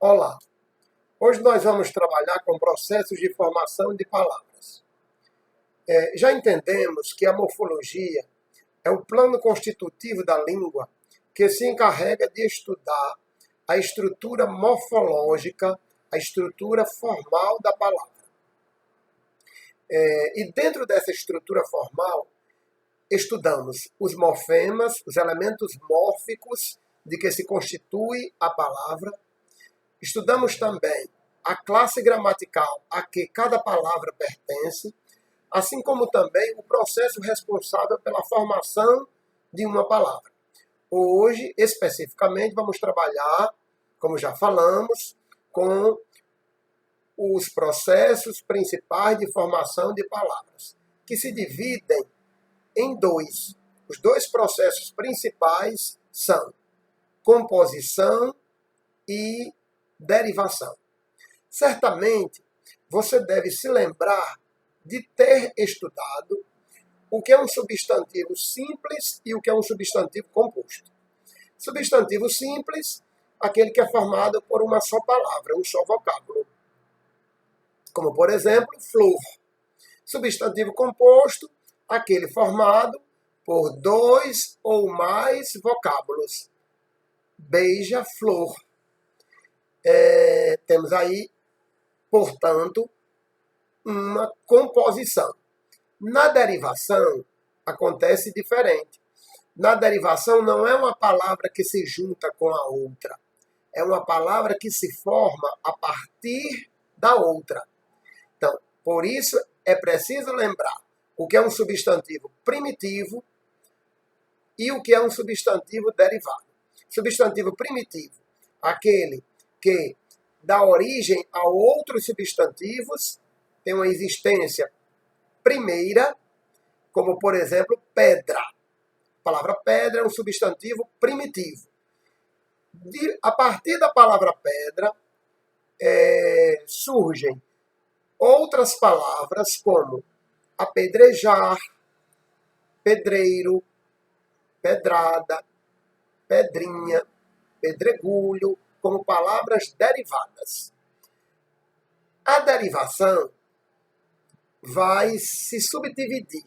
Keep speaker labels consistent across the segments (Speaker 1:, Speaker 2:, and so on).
Speaker 1: Olá! Hoje nós vamos trabalhar com processos de formação de palavras. Já entendemos que a morfologia é o plano constitutivo da língua que se encarrega de estudar a estrutura morfológica, a estrutura formal da palavra. E dentro dessa estrutura formal, estudamos os morfemas, os elementos mórficos de que se constitui a palavra. Estudamos também a classe gramatical a que cada palavra pertence, assim como também o processo responsável pela formação de uma palavra. Hoje, especificamente, vamos trabalhar, como já falamos, com os processos principais de formação de palavras, que se dividem em dois. Os dois processos principais são composição e derivação. Certamente, você deve se lembrar de ter estudado o que é um substantivo simples e o que é um substantivo composto. Substantivo simples, aquele que é formado por uma só palavra, um só vocábulo. Como, por exemplo, flor. Substantivo composto, aquele formado por dois ou mais vocábulos. Beija-flor. Temos aí, portanto, uma composição. Na derivação, acontece diferente. Na derivação, não é uma palavra que se junta com a outra. É uma palavra que se forma a partir da outra. Então, por isso, é preciso lembrar o que é um substantivo primitivo e o que é um substantivo derivado. Substantivo primitivo, aquele que dá origem a outros substantivos, tem uma existência primeira, como, por exemplo, pedra. A palavra pedra é um substantivo primitivo. A partir da palavra pedra, surgem outras palavras como apedrejar, pedreiro, pedrada, pedrinha, pedregulho, como palavras derivadas. A derivação vai se subdividir.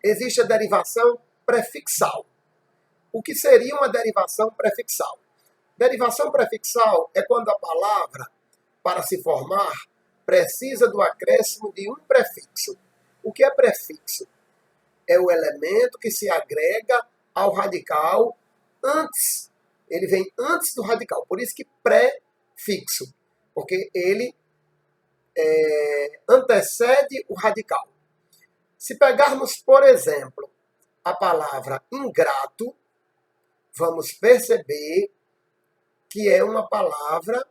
Speaker 1: Existe a derivação prefixal. O que seria uma derivação prefixal? Derivação prefixal é quando a palavra, para se formar, precisa do acréscimo de um prefixo. O que é prefixo? É o elemento que se agrega ao radical antes. Ele vem antes do radical. Por isso que prefixo. Porque ele antecede o radical. Se pegarmos, por exemplo, a palavra ingrato, vamos perceber que é uma palavra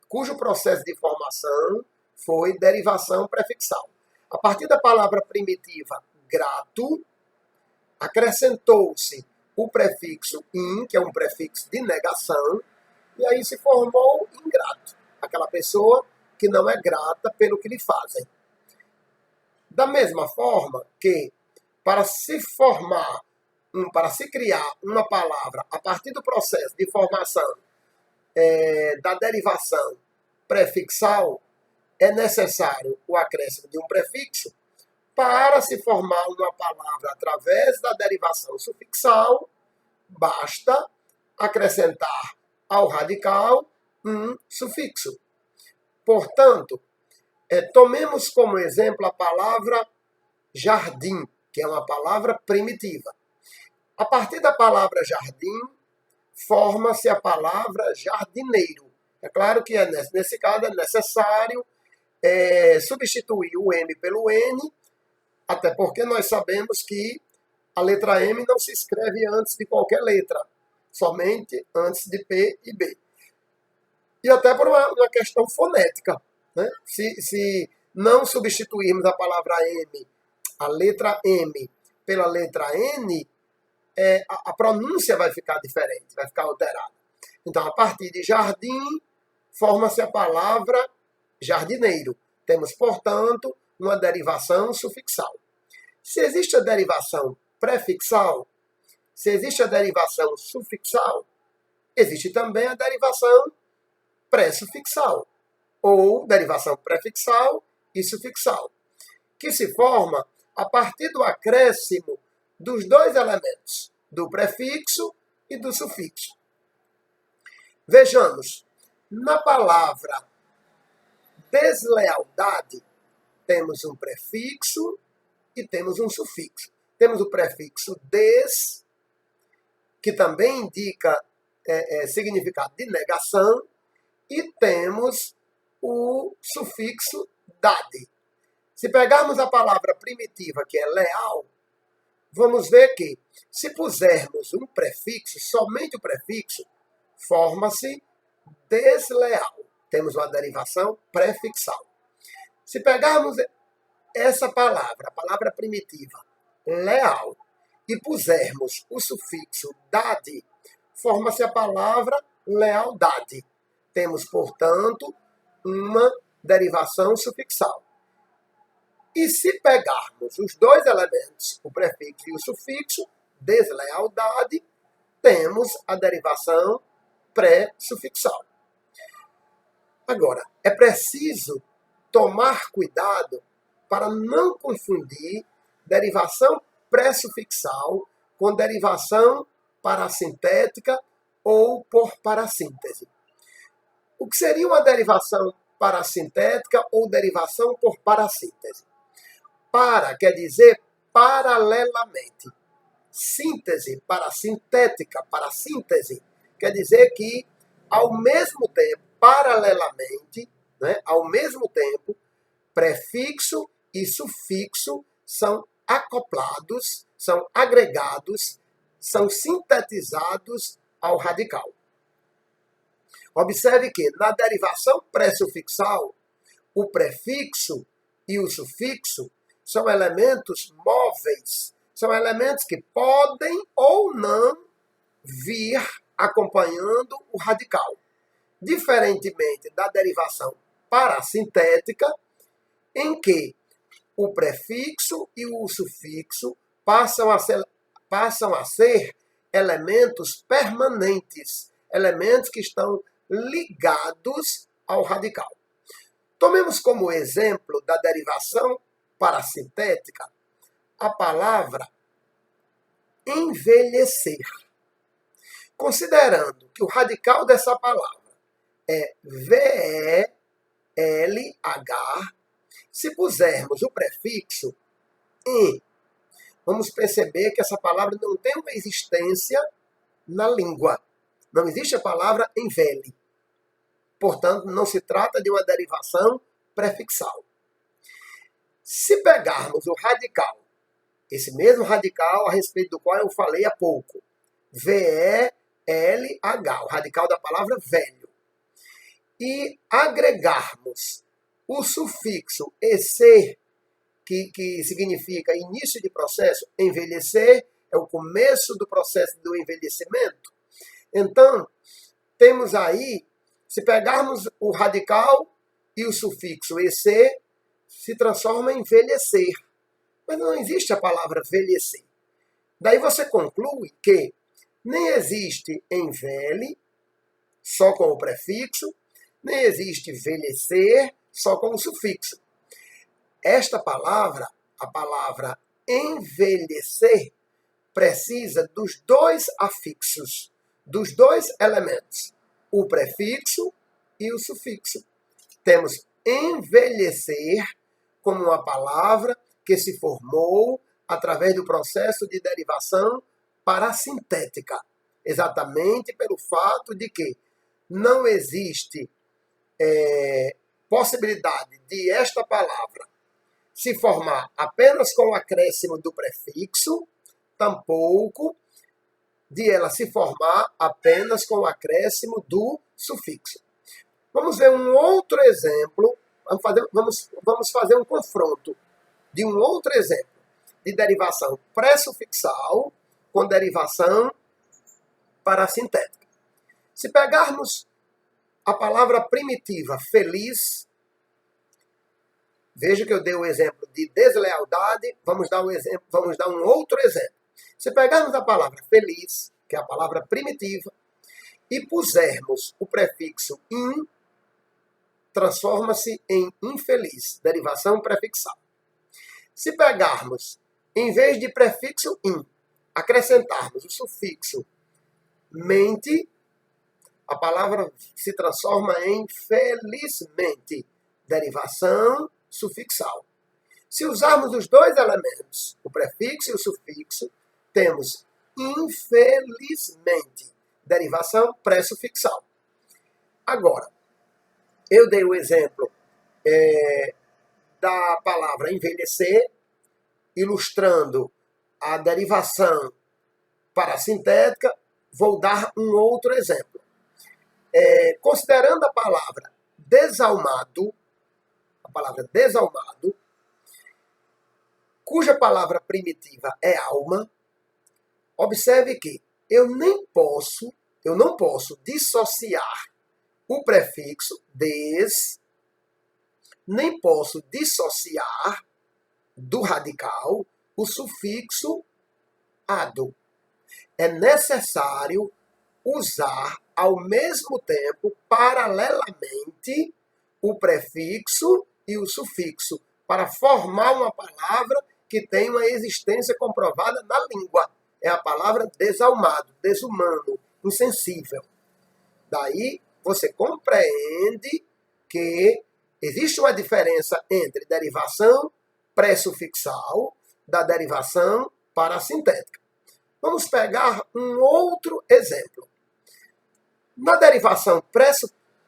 Speaker 1: cujo processo de formação foi derivação prefixal. A partir da palavra primitiva grato, acrescentou-se o prefixo in, que é um prefixo de negação, e aí se formou ingrato, aquela pessoa que não é grata pelo que lhe fazem. Da mesma forma que, para se criar uma palavra a partir do processo de formação da derivação prefixal, é necessário o acréscimo de um prefixo. Para se formar uma palavra através da derivação sufixal, basta acrescentar ao radical um sufixo. Portanto, tomemos como exemplo a palavra jardim, que é uma palavra primitiva. A partir da palavra jardim, forma-se a palavra jardineiro. É claro que nesse caso é necessário substituir o M pelo N, até porque nós sabemos que a letra M não se escreve antes de qualquer letra, somente antes de P e B. E até por uma questão fonética. Né? Se não substituirmos a palavra M, a letra M, pela letra N, a pronúncia vai ficar diferente, vai ficar alterada. Então, a partir de jardim, forma-se a palavra jardineiro. Temos, portanto, uma derivação sufixal. Se existe a derivação prefixal, se existe a derivação sufixal, Existe também a derivação pré-sufixal, ou derivação prefixal e sufixal, que se forma a partir do acréscimo dos dois elementos, do prefixo e do sufixo. Vejamos, na palavra deslealdade, temos um prefixo e temos um sufixo. Temos o prefixo des, que também indica significado de negação, e temos o sufixo dade. Se pegarmos a palavra primitiva, que é leal, vamos ver que, se pusermos um prefixo, somente o prefixo, forma-se desleal. Temos uma derivação prefixal. Se pegarmos essa palavra, a palavra primitiva, leal, e pusermos o sufixo dade, forma-se a palavra lealdade. Temos, portanto, uma derivação sufixal. E se pegarmos os dois elementos, o prefixo e o sufixo, deslealdade, temos a derivação pré-sufixal. Agora, é preciso tomar cuidado para não confundir derivação pré-sufixal com derivação parasintética ou por parassíntese. O que seria uma derivação parasintética ou derivação por parassíntese? Para quer dizer paralelamente. Síntese, parasintética, parassíntese, quer dizer que, ao mesmo tempo, paralelamente, ao mesmo tempo, prefixo e sufixo são acoplados, são agregados, são sintetizados ao radical. Observe que, na derivação pré-sufixal, o prefixo e o sufixo são elementos móveis, são elementos que podem ou não vir acompanhando o radical. Diferentemente da derivação parasintética, em que o prefixo e o sufixo passam a ser elementos permanentes, elementos que estão ligados ao radical. Tomemos como exemplo da derivação parasintética a palavra envelhecer. Considerando que o radical dessa palavra é VELH, se pusermos o prefixo em, vamos perceber que essa palavra não tem uma existência na língua. Não existe a palavra envelhe. Portanto, não se trata de uma derivação prefixal. Se pegarmos o radical, esse mesmo radical a respeito do qual eu falei há pouco, VELH, o radical da palavra velho, e agregarmos o sufixo EC, que significa início de processo, envelhecer, é o começo do processo do envelhecimento. Então, temos aí, se pegarmos o radical e o sufixo EC, se transforma em envelhecer. Mas não existe a palavra envelhecer. Daí você conclui que nem existe envelhe, só com o prefixo, nem existe envelhecer, só com o sufixo. Esta palavra, a palavra envelhecer, precisa dos dois afixos, dos dois elementos, o prefixo e o sufixo. Temos envelhecer como uma palavra que se formou através do processo de derivação parasintética, exatamente pelo fato de que não existe possibilidade de esta palavra se formar apenas com o acréscimo do prefixo, tampouco de ela se formar apenas com o acréscimo do sufixo. Vamos ver um outro exemplo, vamos fazer um confronto de um outro exemplo de derivação pré-sufixal com derivação parasintética. Se pegarmos a palavra primitiva feliz, veja que eu dei o exemplo de deslealdade, vamos dar um outro exemplo. Se pegarmos a palavra feliz, que é a palavra primitiva, e pusermos o prefixo in, transforma-se em infeliz, derivação prefixal. Se pegarmos, em vez de prefixo in, acrescentarmos o sufixo mente, a palavra se transforma em felizmente, derivação sufixal. Se usarmos os dois elementos, o prefixo e o sufixo, temos infelizmente, derivação pré-sufixal. Agora, eu dei o exemplo da palavra envelhecer, ilustrando a derivação parasintética. Vou dar um outro exemplo. Considerando a palavra desalmado, cuja palavra primitiva é alma, observe que eu não posso dissociar o prefixo des, nem posso dissociar do radical o sufixo ado. É necessário usar ao mesmo tempo, paralelamente, o prefixo e o sufixo, para formar uma palavra que tem uma existência comprovada na língua. É a palavra desalmado, desumano, insensível. Daí você compreende que existe uma diferença entre derivação pré-sufixal da derivação parasintética. Vamos pegar um outro exemplo. Na derivação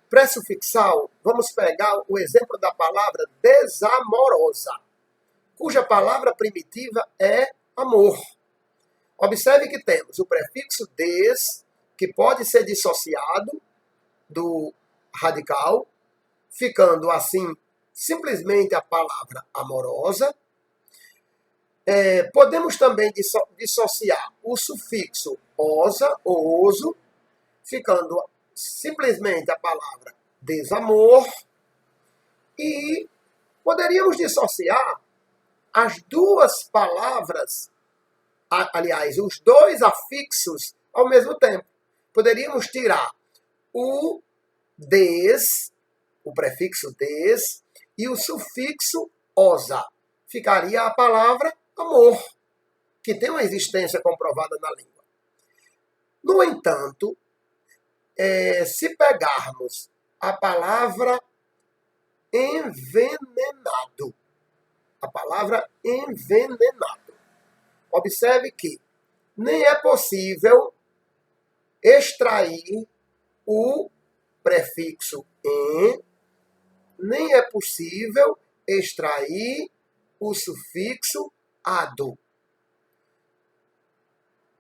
Speaker 1: pré-sufixal, vamos pegar o exemplo da palavra desamorosa, cuja palavra primitiva é amor. Observe que temos o prefixo des, que pode ser dissociado do radical, ficando assim simplesmente a palavra amorosa. Podemos também dissociar o sufixo osa ou oso, ficando simplesmente a palavra desamor. E poderíamos dissociar as duas palavras, aliás, os dois afixos ao mesmo tempo. Poderíamos tirar o des, o prefixo des, e o sufixo osa. Ficaria a palavra amor, que tem uma existência comprovada na língua. No entanto, se pegarmos a palavra envenenado, observe que nem é possível extrair o prefixo en, nem é possível extrair o sufixo ado,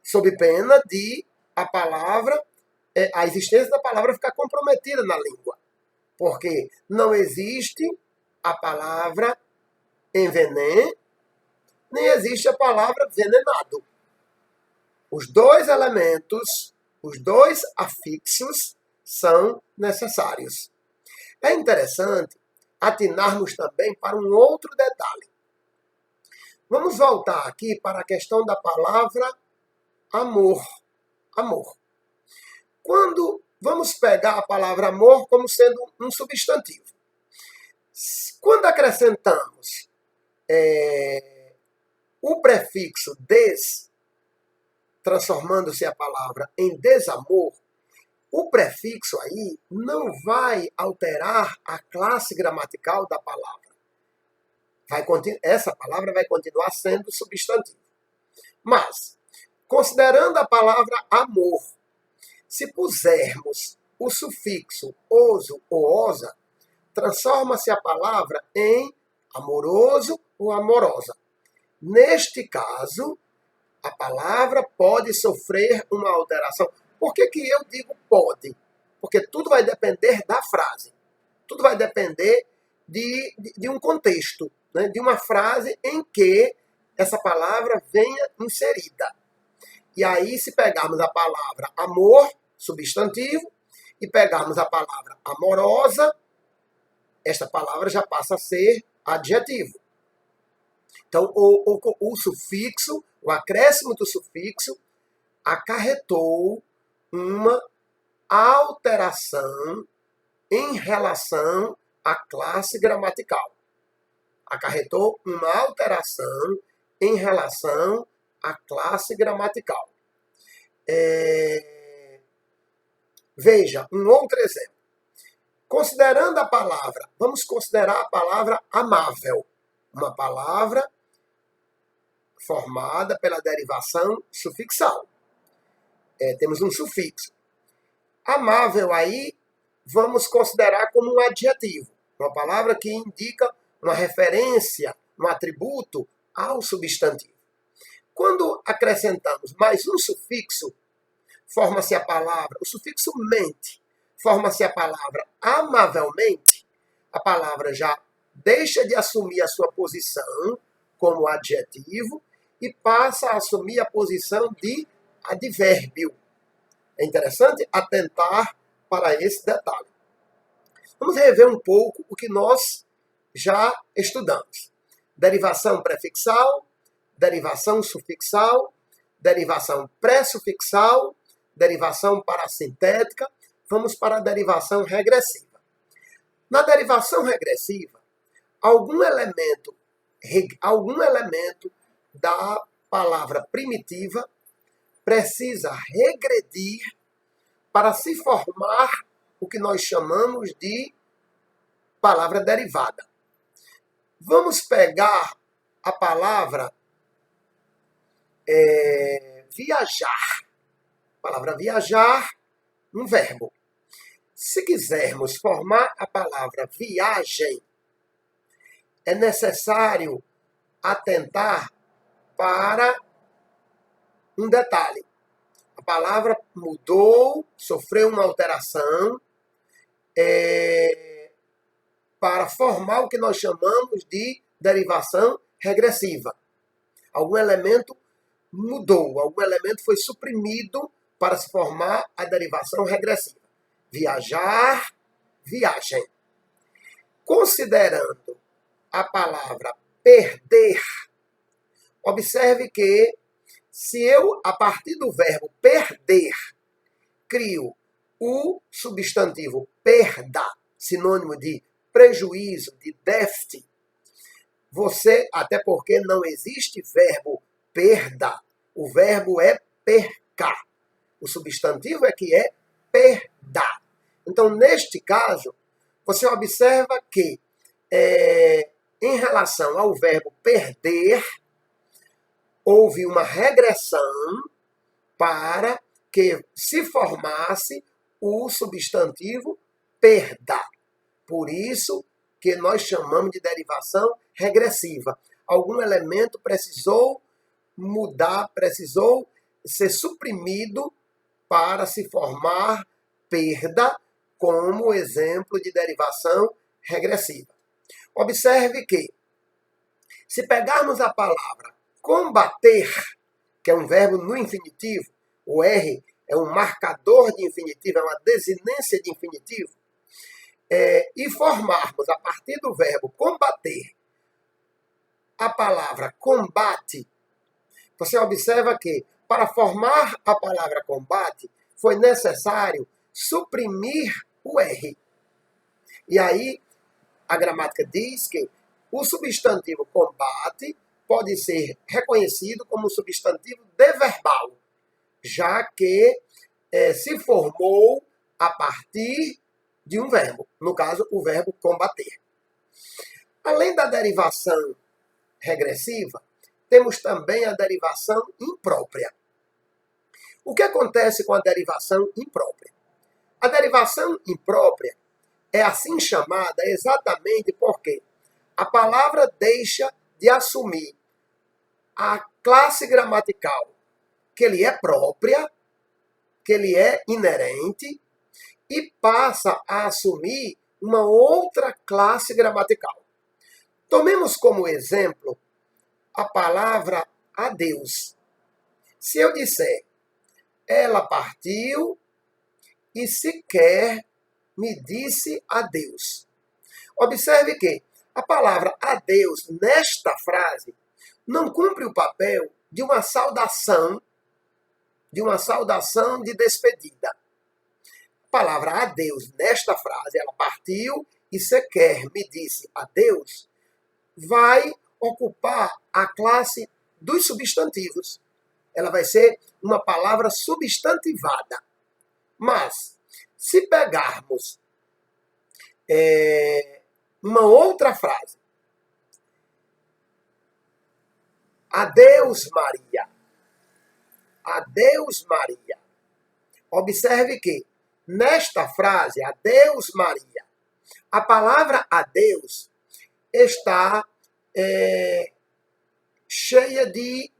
Speaker 1: sob pena de a existência da palavra ficar comprometida na língua, porque não existe a palavra envenem, nem existe a palavra venenado. Os dois elementos, os dois afixos são necessários. É interessante atinarmos também para um outro detalhe. Vamos voltar aqui para a questão da palavra amor. Amor. Quando vamos pegar a palavra amor como sendo um substantivo. Quando acrescentamos o prefixo des, transformando-se a palavra em desamor, o prefixo aí não vai alterar a classe gramatical da palavra. Essa palavra vai continuar sendo substantivo. Mas, considerando a palavra amor, se pusermos o sufixo oso ou osa, transforma-se a palavra em amoroso ou amorosa. Neste caso, a palavra pode sofrer uma alteração. Por que eu digo pode? Porque tudo vai depender da frase. Tudo vai depender de um contexto, né? De uma frase em que essa palavra venha inserida. E aí, se pegarmos a palavra amor, substantivo, e pegarmos a palavra amorosa, esta palavra já passa a ser adjetivo. Então, o sufixo, o acréscimo do sufixo, acarretou uma alteração em relação à classe gramatical. Acarretou uma alteração em relação à classe gramatical. Veja, um outro exemplo. Considerando a palavra, vamos considerar a palavra amável, uma palavra formada pela derivação sufixal. Temos um sufixo. Amável aí, vamos considerar como um adjetivo, uma palavra que indica uma referência, um atributo ao substantivo. Quando acrescentamos mais um sufixo, forma-se a palavra, o sufixo mente, forma-se a palavra amavelmente, a palavra já deixa de assumir a sua posição como adjetivo e passa a assumir a posição de advérbio. É interessante atentar para esse detalhe. Vamos rever um pouco o que nós já estudamos. Derivação prefixal, derivação sufixal, derivação pré-sufixal, derivação parasintética. Vamos para a derivação regressiva. Na derivação regressiva, algum elemento da palavra primitiva precisa regredir para se formar o que nós chamamos de palavra derivada. Vamos pegar a palavra viajar. A palavra viajar, um verbo. Se quisermos formar a palavra viagem, é necessário atentar para um detalhe. A palavra mudou, sofreu uma alteração para formar o que nós chamamos de derivação regressiva. Algum elemento mudou, algum elemento foi suprimido para se formar a derivação regressiva. Viajar, viagem. Considerando a palavra perder, observe que se eu, a partir do verbo perder, crio o substantivo perda, sinônimo de prejuízo, de déficit, até porque não existe verbo perda, o verbo é percar. O substantivo é que é perda. Então, neste caso, você observa que, em relação ao verbo perder, houve uma regressão para que se formasse o substantivo perda. Por isso que nós chamamos de derivação regressiva. Algum elemento precisou mudar, precisou ser suprimido para se formar perda como exemplo de derivação regressiva. Observe que, se pegarmos a palavra combater, que é um verbo no infinitivo, o R é um marcador de infinitivo, é uma desinência de infinitivo, e formarmos a partir do verbo combater a palavra combate, você observa que para formar a palavra combate foi necessário suprimir o R. E aí a gramática diz que o substantivo combate pode ser reconhecido como substantivo deverbal, já que se formou a partir de um verbo, no caso, o verbo combater. Além da derivação regressiva, temos também a derivação imprópria. O que acontece com a derivação imprópria? A derivação imprópria é assim chamada exatamente porque a palavra deixa de assumir a classe gramatical que lhe é própria, que lhe é inerente, e passa a assumir uma outra classe gramatical. Tomemos como exemplo a palavra adeus. Se eu disser, ela partiu e sequer me disse adeus. Observe que a palavra adeus, nesta frase, não cumpre o papel de uma saudação de despedida. A palavra adeus nesta frase, ela partiu e sequer me disse adeus, vai ocupar a classe dos substantivos. Ela vai ser uma palavra substantivada. Mas, se pegarmos uma outra frase, adeus Maria, adeus Maria. Observe que, nesta frase, adeus Maria, a palavra adeus está cheia de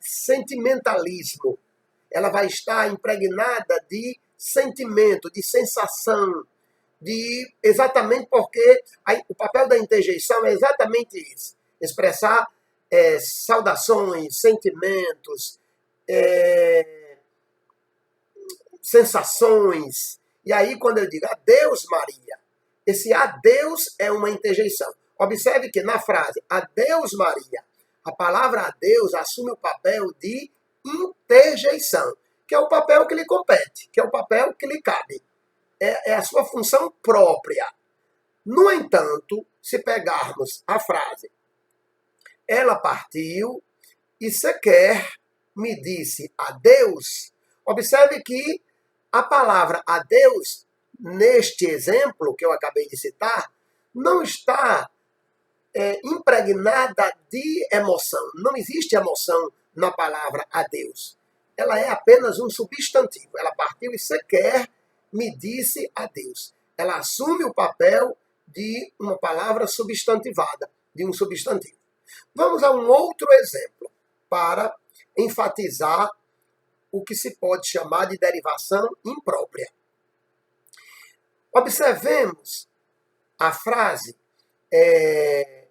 Speaker 1: sentimentalismo. Ela vai estar impregnada de sentimento, de sensação, exatamente porque o papel da interjeição é exatamente isso. Expressar saudações, sentimentos, sensações. E aí, quando eu digo adeus, Maria, esse adeus é uma interjeição. Observe que na frase adeus, Maria, a palavra adeus assume o papel de interjeição, que é o papel que lhe compete, que é o papel que lhe cabe. É a sua função própria. No entanto, se pegarmos a frase ela partiu e sequer me disse adeus, observe que a palavra adeus, neste exemplo que eu acabei de citar, não está impregnada de emoção. Não existe emoção na palavra adeus. Ela é apenas um substantivo. Ela partiu e sequer me disse adeus. Ela assume o papel de uma palavra substantivada, de um substantivo. Vamos a um outro exemplo para enfatizar o que se pode chamar de derivação imprópria. Observemos a frase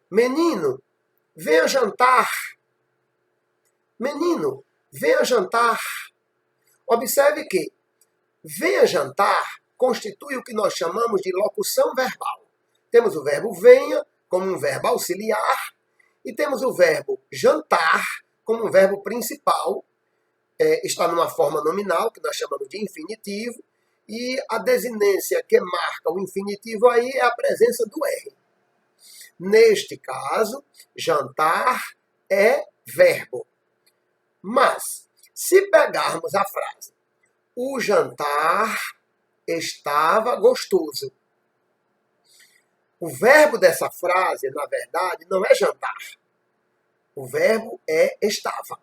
Speaker 1: menino, venha jantar. Menino, venha jantar. Observe que venha jantar constitui o que nós chamamos de locução verbal. Temos o verbo venha como um verbo auxiliar e temos o verbo jantar como um verbo principal. Está numa forma nominal, que nós chamamos de infinitivo, e a desinência que marca o infinitivo aí é a presença do R. Neste caso, jantar é verbo. Mas, se pegarmos a frase, o jantar estava gostoso. O verbo dessa frase, na verdade, não é jantar. O verbo é estava.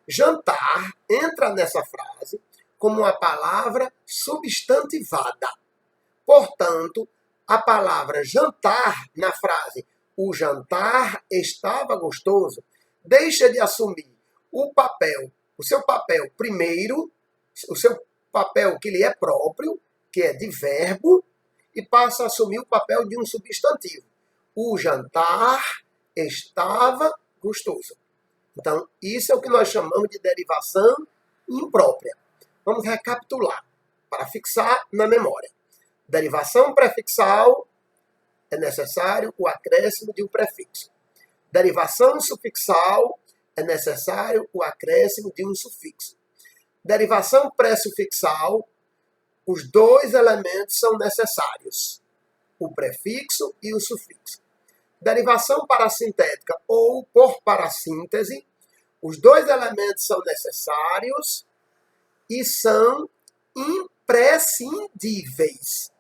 Speaker 1: Jantar entra nessa frase como uma palavra substantivada. Portanto, a palavra jantar na frase o jantar estava gostoso deixa de assumir o seu papel primeiro, o seu papel que lhe é próprio, que é de verbo, e passa a assumir o papel de um substantivo. O jantar estava gostoso. Então, isso é o que nós chamamos de derivação imprópria. Vamos recapitular, para fixar na memória. Derivação prefixal, é necessário o acréscimo de um prefixo. Derivação sufixal, é necessário o acréscimo de um sufixo. Derivação pré-sufixal, os dois elementos são necessários, o prefixo e o sufixo. Derivação parassintética ou por parassíntese, os dois elementos são necessários e são imprescindíveis,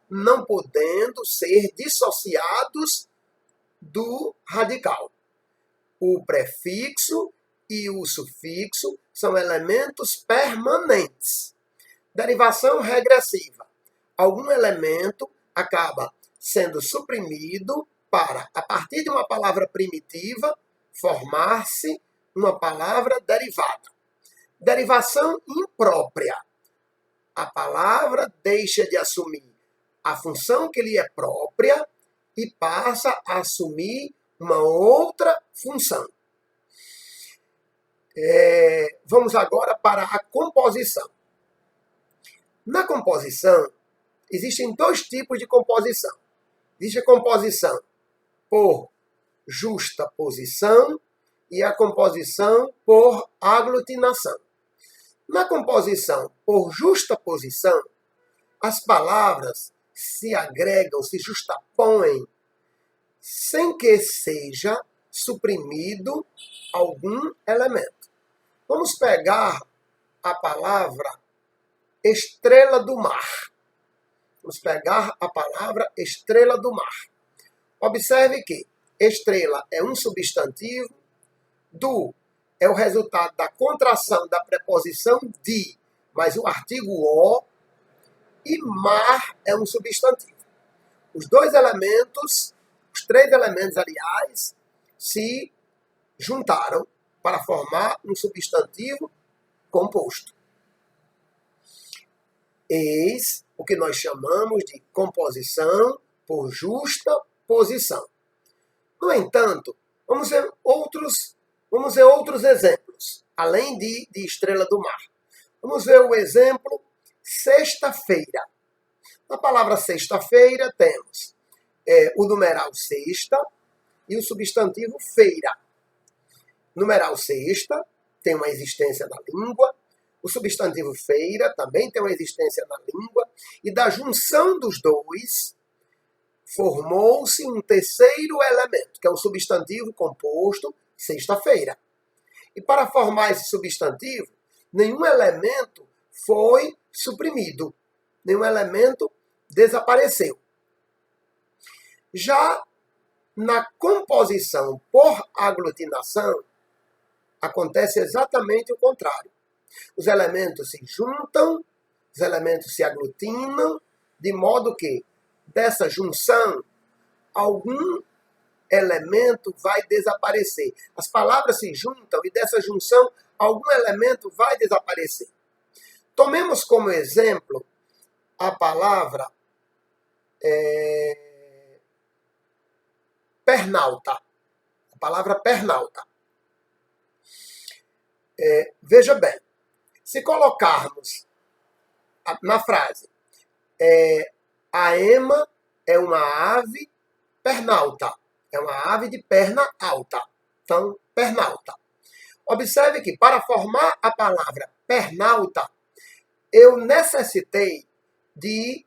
Speaker 1: não podendo ser dissociados do radical. O prefixo e o sufixo são elementos permanentes. Derivação regressiva. Algum elemento acaba sendo suprimido para, a partir de uma palavra primitiva, formar-se uma palavra derivada. Derivação imprópria. A palavra deixa de assumir a função que lhe é própria e passa a assumir uma outra função. Vamos agora para a composição. Na composição, existem dois tipos de composição. Existe a composição por justaposição e a composição por aglutinação. Na composição por justaposição, as palavras se agregam, se justapõem, sem que seja suprimido algum elemento. Vamos pegar a palavra estrela do mar. Vamos pegar a palavra estrela do mar. Observe que estrela é um substantivo, do é o resultado da contração da preposição de, mais o artigo o, e mar é um substantivo. Os dois elementos, os três elementos, aliás, se juntaram para formar um substantivo composto. Eis o que nós chamamos de composição por justa posição. No entanto, vamos ver outros exemplos, além de estrela do mar. Vamos ver o exemplo sexta-feira. Na palavra sexta-feira temos o numeral sexta e o substantivo feira. Numeral sexta tem uma existência na língua, o substantivo feira também tem uma existência na língua, e da junção dos dois formou-se um terceiro elemento, que é o substantivo composto sexta-feira. E para formar esse substantivo, nenhum elemento foi suprimido, nenhum elemento desapareceu. Já na composição por aglutinação, acontece exatamente o contrário. Os elementos se juntam, os elementos se aglutinam, de modo que dessa junção, algum elemento vai desaparecer. As palavras se juntam e dessa junção, algum elemento vai desaparecer. Tomemos como exemplo a palavra pernalta. A palavra pernalta. Veja bem, se colocarmos na frase a ema é uma ave pernalta, é uma ave de perna alta, então pernalta. Observe que para formar a palavra pernalta, eu necessitei de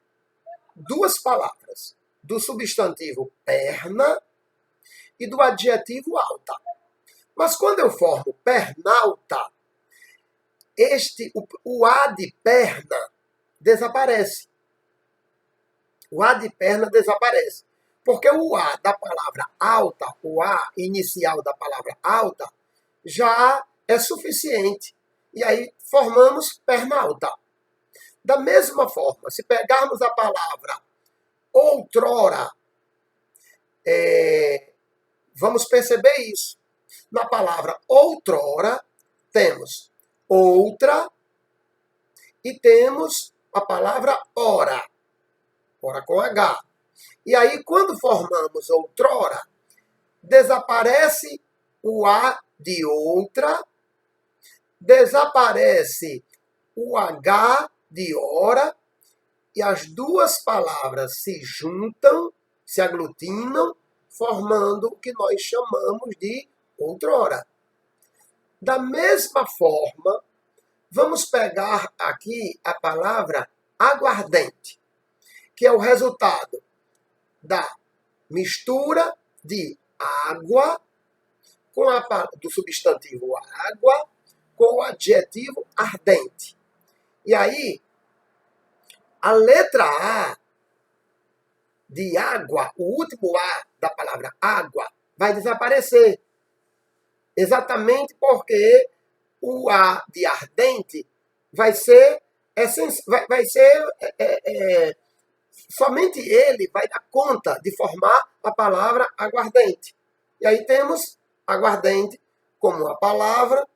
Speaker 1: duas palavras, do substantivo perna e do adjetivo alta. Mas quando eu formo pernalta, o A de perna desaparece. O A de perna desaparece. Porque o A da palavra alta, o A inicial da palavra alta, já é suficiente. E aí formamos pernalta. Da mesma forma, se pegarmos a palavra outrora, vamos perceber isso. Na palavra outrora, temos outra e temos a palavra ora. Ora com H. E aí, quando formamos outrora, desaparece o A de outra, desaparece o H de ora, e as duas palavras se juntam, se aglutinam, formando o que nós chamamos de outrora. Da mesma forma, vamos pegar aqui a palavra aguardente, que é o resultado da mistura de água do substantivo água com o adjetivo ardente. E aí, a letra A de água, o último A da palavra água, vai desaparecer. Exatamente porque o A de ardente vai ser somente ele vai dar conta de formar a palavra aguardente. E aí temos aguardente como uma palavra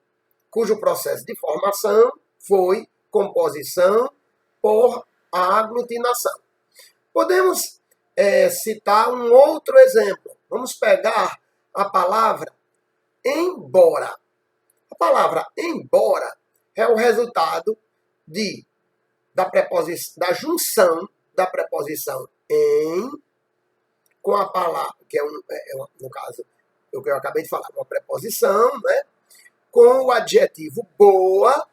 Speaker 1: cujo processo de formação foi composição por aglutinação. Podemos citar um outro exemplo. Vamos pegar a palavra embora. A palavra embora é o resultado da junção da preposição em com a palavra, que no caso, o que eu acabei de falar, uma preposição, né, com o adjetivo boa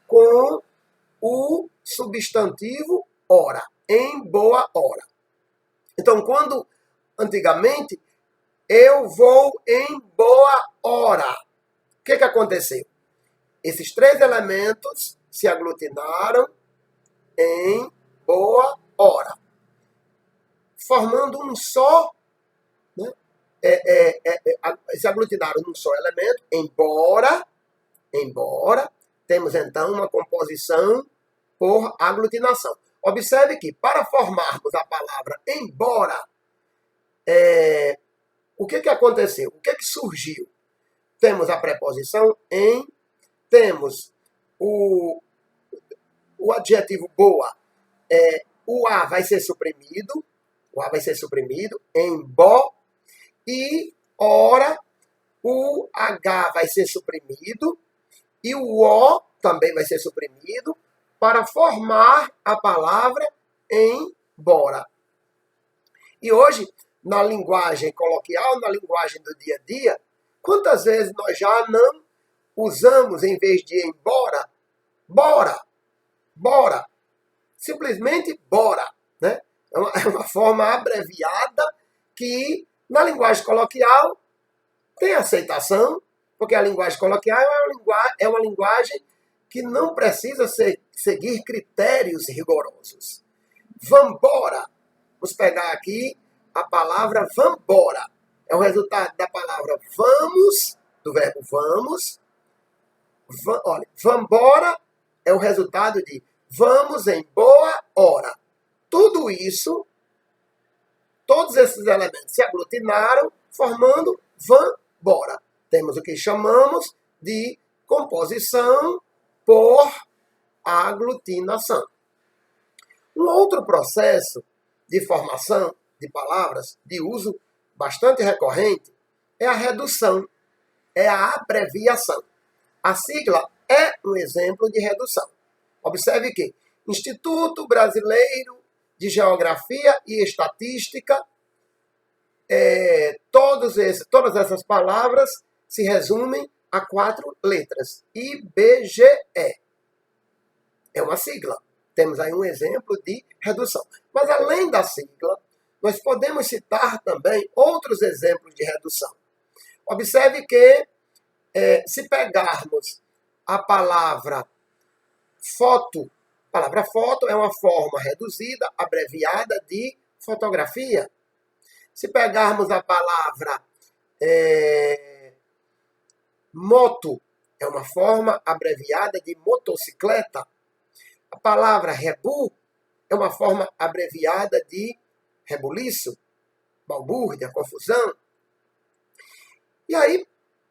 Speaker 1: com o substantivo hora, em boa hora. Então, quando antigamente eu vou em boa hora, o que aconteceu? Esses três elementos se aglutinaram em boa hora, formando um só, né? Se aglutinaram num só elemento, embora, temos então uma composição por aglutinação. Observe que para formarmos a palavra embora, o que aconteceu? O que surgiu? Temos a preposição em, temos o adjetivo boa, o A vai ser suprimido, em bo, e hora, o H vai ser suprimido, e o O também vai ser suprimido, para formar a palavra embora. E hoje, na linguagem coloquial, na linguagem do dia a dia, quantas vezes nós já não usamos, em vez de embora, bora, bora, simplesmente bora, né? É uma forma abreviada que, na linguagem coloquial, tem aceitação, porque a linguagem coloquial é uma linguagem que não precisa seguir critérios rigorosos. Vambora. Vamos pegar aqui a palavra vambora. É o resultado da palavra vamos, do verbo vamos. Olha, vambora é o resultado de vamos em boa hora. Tudo isso, todos esses elementos se aglutinaram, formando vambora. Temos o que chamamos de composição por aglutinação. Um outro processo de formação de palavras de uso bastante recorrente é a redução, é a abreviação. A sigla é um exemplo de redução. Observe que Instituto Brasileiro de Geografia e Estatística, todas essas palavras se resumem a 4 letras. IBGE. É uma sigla. Temos aí um exemplo de redução. Mas além da sigla, nós podemos citar também outros exemplos de redução. Observe que, se pegarmos a palavra foto é uma forma reduzida, abreviada de fotografia. Se pegarmos a palavra moto, é uma forma abreviada de motocicleta. A palavra rebu é uma forma abreviada de rebuliço, balbúrdia, confusão. E aí,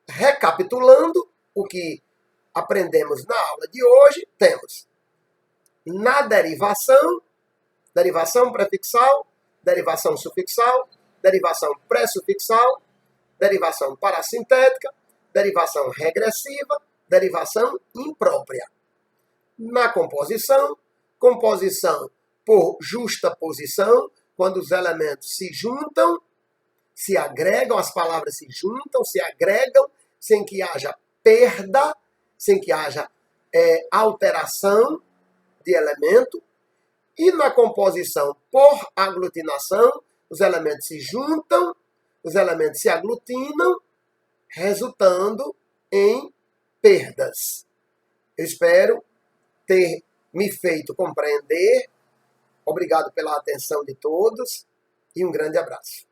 Speaker 1: recapitulando o que aprendemos na aula de hoje, temos na derivação prefixal, derivação sufixal, derivação pré-sufixal, derivação parassintética, derivação regressiva, derivação imprópria. Na composição por justaposição, quando os elementos se juntam, se agregam, as palavras se juntam, se agregam, sem que haja perda, sem que haja alteração de elemento. E na composição por aglutinação, os elementos se juntam, os elementos se aglutinam, resultando em perdas. Eu espero ter me feito compreender. Obrigado pela atenção de todos e um grande abraço.